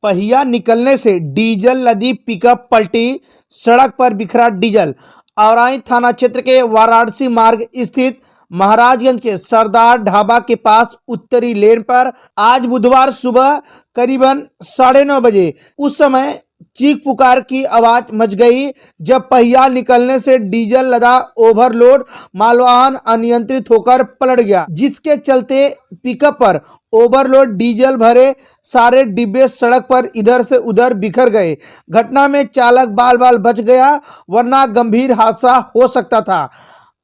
पहिया निकलने से डीजल लदी पिकअप पलटी, सड़क पर बिखरा डीजल। औराई थाना क्षेत्र के वाराणसी मार्ग स्थित महाराजगंज के सरदार ढाबा के पास उत्तरी लेन पर आज बुधवार सुबह करीबन 9:30 बजे उस समय चीख पुकार की आवाज मच गई जब पहिया निकलने से डीजल लदा ओवरलोड मालवाहन अनियंत्रित होकर पलट गया, जिसके चलते पिकअप पर ओवरलोड डीजल भरे सारे डिब्बे सड़क पर इधर से उधर बिखर गए। घटना में चालक बाल बाल बच गया, वरना गंभीर हादसा हो सकता था।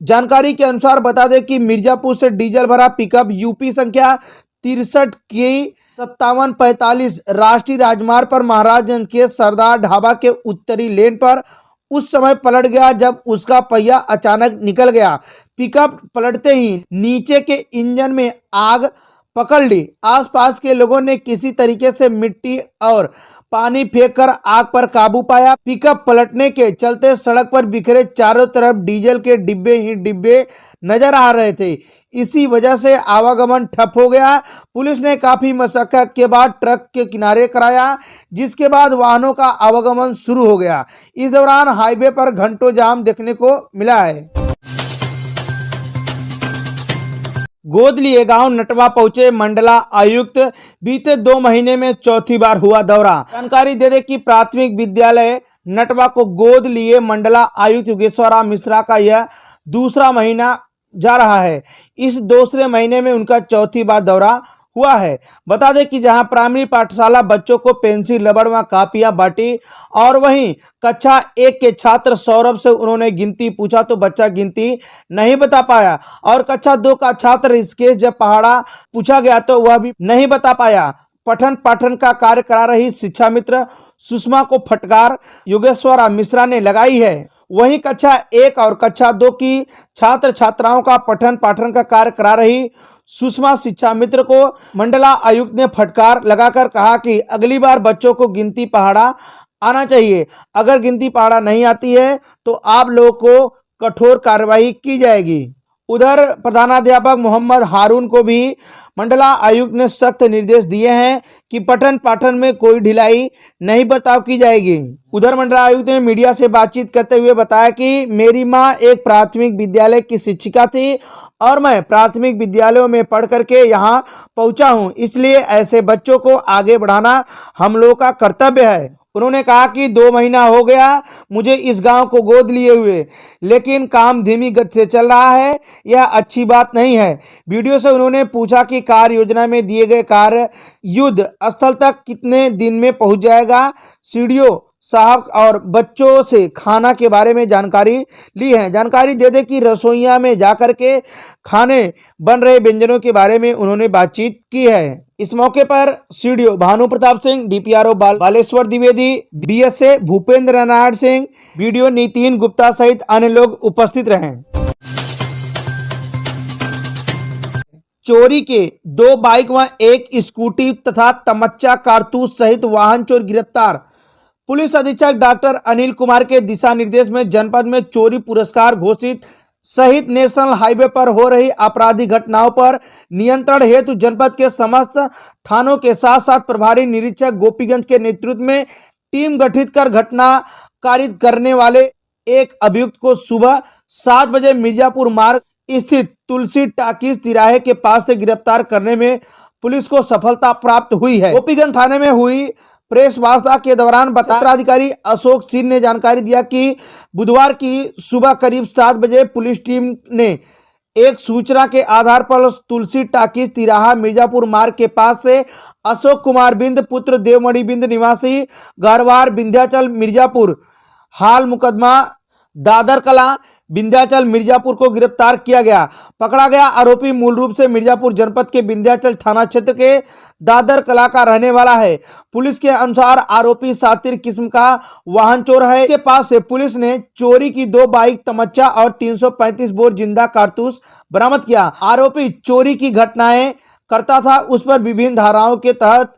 जानकारी के अनुसार बता दें कि मिर्जापुर से डीजल भरा पिकअप यूपी संख्या 63 की 5745 राष्ट्रीय राजमार्ग पर महाराजगंज के सरदार ढाबा के उत्तरी लेन पर उस समय पलट गया जब उसका पहिया अचानक निकल गया। पिकअप पलटते ही नीचे के इंजन में आग पकड़ ली। आसपास के लोगों ने किसी तरीके से मिट्टी और पानी फेंककर आग पर काबू पाया। पिकअप पलटने के चलते सड़क पर बिखरे चारों तरफ डीजल के डिब्बे ही डिब्बे नजर आ रहे थे। इसी वजह से आवागमन ठप हो गया। पुलिस ने काफी मशक्कत के बाद ट्रक के किनारे कराया, जिसके बाद वाहनों का आवागमन शुरू हो गया। इस दौरान हाईवे पर घंटों जाम देखने को मिला है। गोद लिए गांव नटवा पहुंचे मंडला आयुक्त, बीते 2 महीने में चौथी बार हुआ दौरा। जानकारी दे दे कि प्राथमिक विद्यालय नटवा को गोद लिए मंडला आयुक्त योगेश्वरराव मिश्रा का यह दूसरा महीना जा रहा है। इस दूसरे महीने में उनका चौथी बार दौरा हुआ है। बता दें कि जहां प्राइमरी पाठशाला बच्चों को पेंसिल रबड़ व कापियां बांटी और वहीं कक्षा 1 के छात्र सौरभ से उन्होंने गिनती पूछा तो बच्चा गिनती नहीं बता पाया और कक्षा 2 का छात्र ऋषिकेश जब पहाड़ा पूछा गया तो वह भी नहीं बता पाया। पठन पाठन का कार्य करा रही शिक्षा मित्र सुषमा को फटकार योगेश्वरराव मिश्रा ने लगाई है। वहीं कक्षा 1 और कक्षा 2 की छात्र छात्राओं का पठन पाठन का कार्य करा रही सुषमा शिक्षा मित्र को मंडला आयुक्त ने फटकार लगाकर कहा कि अगली बार बच्चों को गिनती पहाड़ा आना चाहिए। अगर गिनती पहाड़ा नहीं आती है तो आप लोगों को कठोर कार्रवाई की जाएगी। उधर प्रधानाध्यापक मोहम्मद हारून को भी मंडला आयुक्त ने सख्त निर्देश दिए हैं कि पठन पाठन में कोई ढिलाई नहीं बर्ताव की जाएगी। उधर मंडला आयुक्त ने मीडिया से बातचीत करते हुए बताया कि मेरी मां एक प्राथमिक विद्यालय की शिक्षिका थी और मैं प्राथमिक विद्यालयों में पढ़ करके यहां पहुंचा हूं, इसलिए ऐसे बच्चों को आगे बढ़ाना हम लोगों का कर्तव्य है। उन्होंने कहा कि 2 महीना हो गया मुझे इस गांव को गोद लिए हुए, लेकिन काम धीमी गति से चल रहा है, यह अच्छी बात नहीं है। वीडियो से उन्होंने पूछा कि कार्य योजना में दिए गए कार्य युद्ध स्थल तक कितने दिन में पहुंच जाएगा। सीडीओ साहब और बच्चों से खाना के बारे में जानकारी ली है। जानकारी दे दे कि रसोइया में जाकर के खाने बन रहे व्यंजनों के बारे में उन्होंने बातचीत की है। इस मौके पर CDO Bhanu Pratap Singh, DPRO Baleshwar Dwivedi, BSA Bhupendra Narayan Singh, video Nitin Gupta सहित अन्य लोग उपस्थित रहे। चोरी के 2 बाइक व 1 स्कूटी तथा तमच्चा कारतूस सहित वाहन चोर गिरफ्तार। पुलिस अधीक्षक डॉक्टर अनिल कुमार के दिशा निर्देश में जनपद में चोरी पुरस्कार घोषित सहित नेशनल हाईवे पर हो रही आपराधिक घटनाओं पर नियंत्रण हेतु जनपद के समस्त थानों के साथ साथ प्रभारी निरीक्षक गोपीगंज के नेतृत्व में टीम गठित कर घटना कारित करने वाले एक अभियुक्त को सुबह 7 बजे मिर्जापुर मार्ग स्थित तुलसी टाकीज तिराहे के पास से गिरफ्तार करने में पुलिस को सफलता प्राप्त हुई है। गोपीगंज थाने में हुई प्रेस वार्ता के दौरान पत्राधिकारी अशोक सिंह ने जानकारी दिया कि बुधवार की सुबह करीब 7 बजे पुलिस टीम ने एक सूचना के आधार पर तुलसी टाकीज तिराहा मिर्जापुर मार्ग के पास से अशोक कुमार बिंद पुत्र देवमणि बिंद निवासी गरवार विंध्याचल मिर्जापुर हाल मुकदमा दादर कला विंध्याचल मिर्जापुर को गिरफ्तार किया गया। पकड़ा गया आरोपी मूल रूप से मिर्जापुर जनपद के विंध्याचल थाना क्षेत्र के दादर कला का रहने वाला है। पुलिस के अनुसार आरोपी शातिर किस्म का वाहन चोर है। इसके पास से पुलिस ने चोरी की 2 बाइक, तमच्चा और 335 बोर जिंदा कारतूस बरामद किया। आरोपी चोरी की घटनाएं करता था, उस पर विभिन्न धाराओं के तहत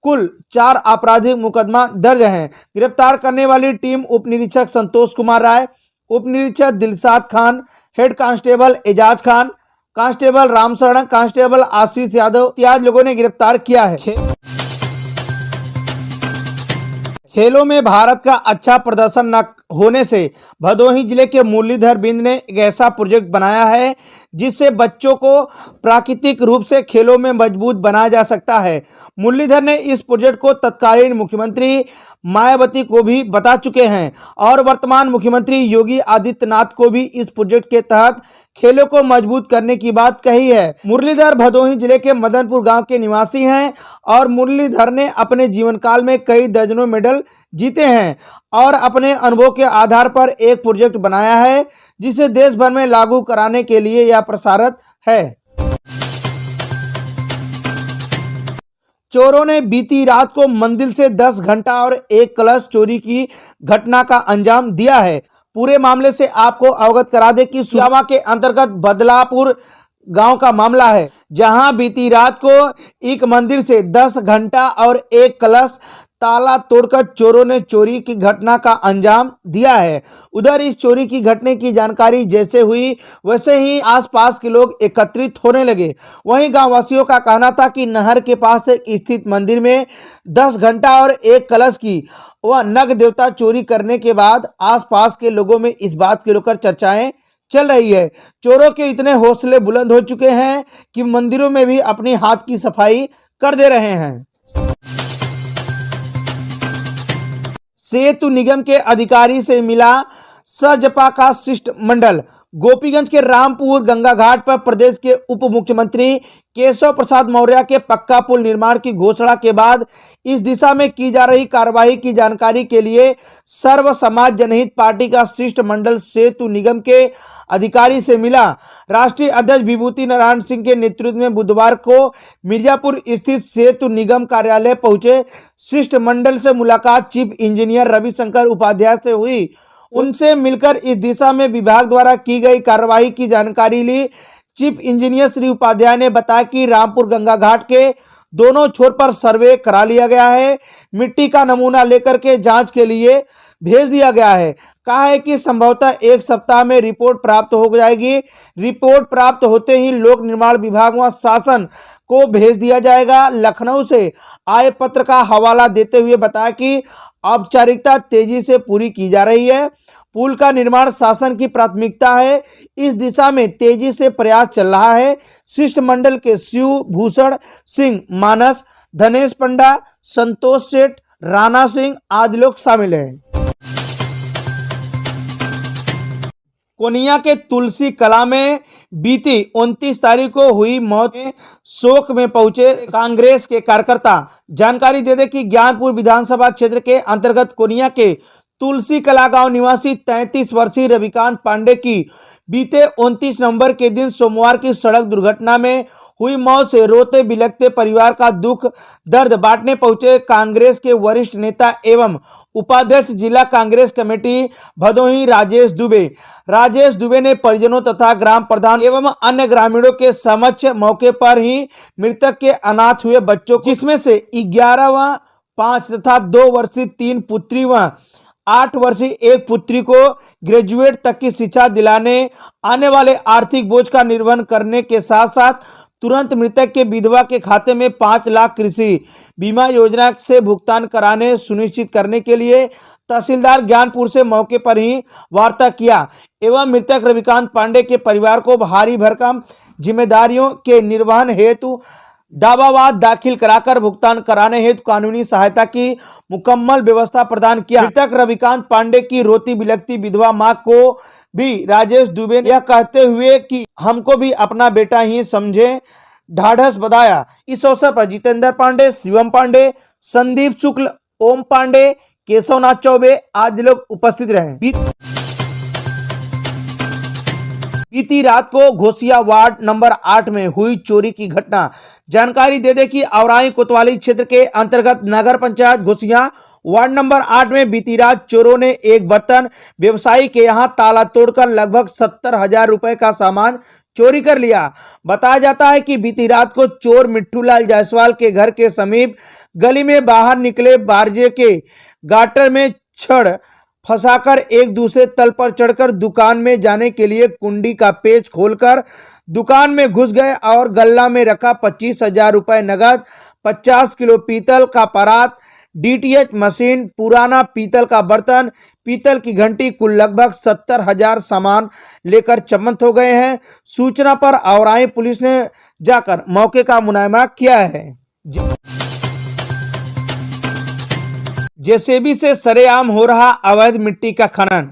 कुल 4 आपराधिक मुकदमा दर्ज हैं। गिरफ्तार करने वाली टीम उप निरीक्षक संतोष कुमार राय, उप निरीक्षक Dilshad Khan, head constable Ejaz Khan, constable Ramsharan, constable Ashish Yadav इत्यादि लोगों ने गिरफ्तार किया है। खेलों में भारत का अच्छा प्रदर्शन न होने से भदोही जिले के मुरलीधर बिंद ने एक ऐसा प्रोजेक्ट बनाया है जिससे बच्चों को प्राकृतिक रूप से खेलों में मजबूत बनाया जा सकता है। मुरलीधर ने इस प्रोजेक्ट को तत्कालीन मुख्यमंत्री मायावती को भी बता चुके हैं और वर्तमान मुख्यमंत्री योगी आदित्यनाथ को भी इस प्रोजेक्ट के तहत खेलों को मजबूत करने की बात कही है। मुरलीधर भदोही जिले के मदनपुर गांव के निवासी हैं और मुरलीधर ने अपने जीवन काल में कई दर्जनों मेडल जीते हैं और अपने अनुभव के आधार पर एक प्रोजेक्ट बनाया है जिसे देश भर में लागू कराने के लिए यह प्रसारित है। चोरों ने बीती रात को मंदिर से 10 घंटा और एक कलश चोरी की घटना का अंजाम दिया है। पूरे मामले से आपको अवगत करा दें कि सुजावा के अंतर्गत बदलापुर गांव का मामला है, जहां बीती रात को एक मंदिर से 10 घंटा और एक कलश ताला तोड़कर चोरों ने चोरी की घटना का अंजाम दिया है। उधर इस चोरी की घटना की जानकारी जैसे हुई वैसे ही आसपास के लोग एकत्रित होने लगे। वहीं गांव वासियों का कहना था कि नहर के पास स्थित मंदिर में 10 घंटा और एक कलश की वह नग देवता चोरी करने के बाद आसपास के लोगों में इस बात को लेकर चर्चाएं चल रही है। चोरों के इतने हौसले बुलंद हो चुके हैं कि मंदिरों में भी अपनी हाथ की सफाई कर दे रहे हैं। सेतु निगम के अधिकारी से मिला सजपा का शिष्टमंडल। गोपीगंज के रामपुर गंगा घाट पर प्रदेश के उप मुख्यमंत्री केशव प्रसाद मौर्य के पक्का पुल निर्माण की घोषणा के बाद इस दिशा में की जा रही कार्रवाई की जानकारी के लिए सर्व समाज जनहित पार्टी का शिष्टमंडल सेतु निगम के अधिकारी से मिला। राष्ट्रीय अध्यक्ष विभूति नारायण सिंह के नेतृत्व में बुधवार को मिर्जापुर स्थित सेतु निगम कार्यालय पहुंचे शिष्टमंडल से मुलाकात चीफ इंजीनियर रविशंकर उपाध्याय से हुई। उनसे मिलकर इस दिशा में विभाग द्वारा की गई कार्रवाई की जानकारी ली। चीफ इंजीनियर श्री उपाध्याय ने बताया कि रामपुर गंगा घाट के दोनों छोर पर सर्वे करा लिया गया है। मिट्टी का नमूना लेकर के जांच के लिए भेज दिया गया है। कहा है कि संभवतः एक सप्ताह में रिपोर्ट प्राप्त हो जाएगी। रिपोर्ट प्राप्त होते ही लोक निर्माण विभाग व शासन को भेज दिया जाएगा। लखनऊ से आए पत्र का हवाला देते हुए बताया कि औपचारिकता तेजी से पूरी की जा रही है। पुल का निर्माण शासन की प्राथमिकता है। इस दिशा में तेजी से प्रयास चल रहा है। शिष्टमंडल के शिव भूषण सिंह, मानस, धनेश पंडा, संतोष सेठ, राणा सिंह आदि लोग शामिल हैं। कोनिया के तुलसी कला में बीती 29 तारीख को हुई मौत में शोक में पहुंचे कांग्रेस के कार्यकर्ता। जानकारी दे दें कि ज्ञानपुर विधानसभा क्षेत्र के अंतर्गत कोनिया के तुलसी कला गांव निवासी 33 वर्षीय रविकांत पांडे की बीते 29 नवंबर के दिन सोमवार की सड़क दुर्घटना में हुई मौत से रोते बिलखते परिवार का दुख दर्द बांटने पहुंचे कांग्रेस के वरिष्ठ नेता एवं उपाध्यक्ष जिला कांग्रेस कमेटी भदोही राजेश दुबे ने परिजनों तथा ग्राम प्रधान एवं अन्य ग्रामीणों के समक्ष मौके पर ही मृतक के अनाथ हुए बच्चों जिसमें से 11 व 5 तथा 2 वर्षीय 3 पुत्री व 8 वर्षीय एक पुत्री को ग्रेजुएट तक की शिक्षा दिलाने आने वाले आर्थिक बोझ का निर्वहन करने के साथ साथ तुरंत मृतक के विधवा के खाते में 5 लाख कृषि बीमा योजना से भुगतान कराने सुनिश्चित करने के लिए तहसीलदार ज्ञानपुर से मौके पर ही वार्ता किया एवं मृतक रविकांत पांडे के परिवार को भारी भरकम जिम्मेदारियों के निर्वहन हेतु दावावाद दाखिल कराकर भुगतान कराने हेतु कानूनी सहायता की मुकम्मल व्यवस्था प्रदान किया। मृतक रविकांत पांडे की रोती बिलखती विधवा मां को भी राजेश दुबे ने यह कहते हुए कि हमको भी अपना बेटा ही समझे ढाढ़स बधाया। इस अवसर पर जितेंद्र पांडे, शिवम पांडे, संदीप शुक्ल, ओम पांडे, केशवनाथ चौबे आदि लोग उपस्थित रहे। बीती रात को घोसिया वार्ड नंबर 8 में हुई चोरी की घटना। जानकारी दे दे कि औराई कोतवाली क्षेत्र के अंतर्गत नगर पंचायत घोसिया वार्ड नंबर 8 में बीती रात चोरों ने एक बर्तन व्यवसायी के यहां ताला तोड़कर लगभग 70,000 रुपए का सामान चोरी कर लिया। बताया जाता है कि बीती रात को चोर मिट्ठूलाल जायसवाल के घर के समीप गली में बाहर निकले बारजे के गाटर में छड़ फंसाकर एक दूसरे तल पर चढ़कर दुकान में जाने के लिए कुंडी का पेच खोलकर दुकान में घुस गए और गल्ला में रखा 25,000 रुपए नगद, 50 किलो पीतल का परात, डीटीएच मशीन, पुराना पीतल का बर्तन, पीतल की घंटी, कुल लगभग 70,000 सामान लेकर चमत्त हो गए हैं। सूचना पर औराई पुलिस ने जाकर मौके का मुआयना किया है। जेसीबी से सरेआम हो रहा अवैध मिट्टी का खनन।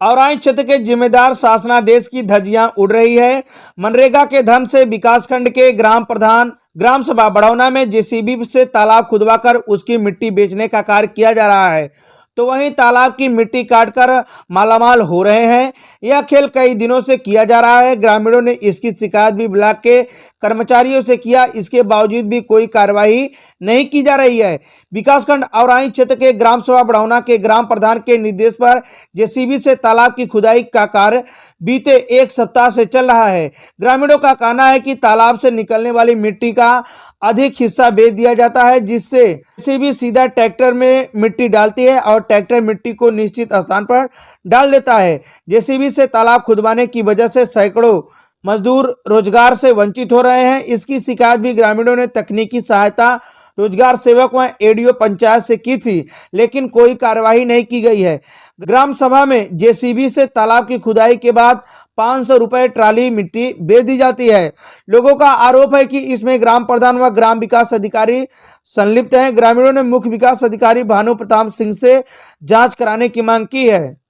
औराई क्षेत्र के जिम्मेदार शासनादेश की धज्जियां उड़ रही है। मनरेगा के धन से विकासखंड के ग्राम प्रधान ग्राम सभा बड़ौना में जेसीबी से तालाब खुदवाकर उसकी मिट्टी बेचने का कार्य किया जा रहा है, तो वहीं तालाब की मिट्टी काटकर मालामाल हो रहे हैं। यह खेल कई दिनों से किया जा रहा है। ग्रामीणों ने इसकी शिकायत भी ब्लॉक के कर्मचारियों से किया, इसके बावजूद भी कोई कार्रवाई नहीं की जा रही है। विकासखंड औराई क्षेत्र के ग्राम सभा बड़ौना के ग्राम प्रधान के निर्देश पर जेसीबी से तालाब की खुदाई का कार्य बीते एक सप्ताह से चल रहा है। ग्रामीणों का कहना है कि तालाब से निकलने वाली मिट्टी का अधिक हिस्सा बेच दिया जाता है, जिससे जेसीबी सीधा ट्रैक्टर में मिट्टी डालती है और ट्रैक्टर मिट्टी को निश्चित स्थान पर डाल देता है। जेसीबी से तालाब खुदवाने की वजह से सैकड़ों मजदूर रोजगार से वंचित हो रहे हैं। इसकी शिकायत भी ग्रामीणों ने तकनीकी सहायता रोजगार सेवक व एडीओ पंचायत से की थी, लेकिन कोई कार्यवाही नहीं की गई है। ग्राम सभा में जेसीबी से तालाब की खुदाई के बाद 500 रुपए ट्राली मिट्टी बेच दी जाती है। लोगों का आरोप है कि इसमें ग्राम प्रधान व ग्राम विकास अधिकारी संलिप्त हैं। ग्रामीणों ने मुख्य विकास अधिकारी भानु प्रताप सिंह से जांच कराने की मांग की है।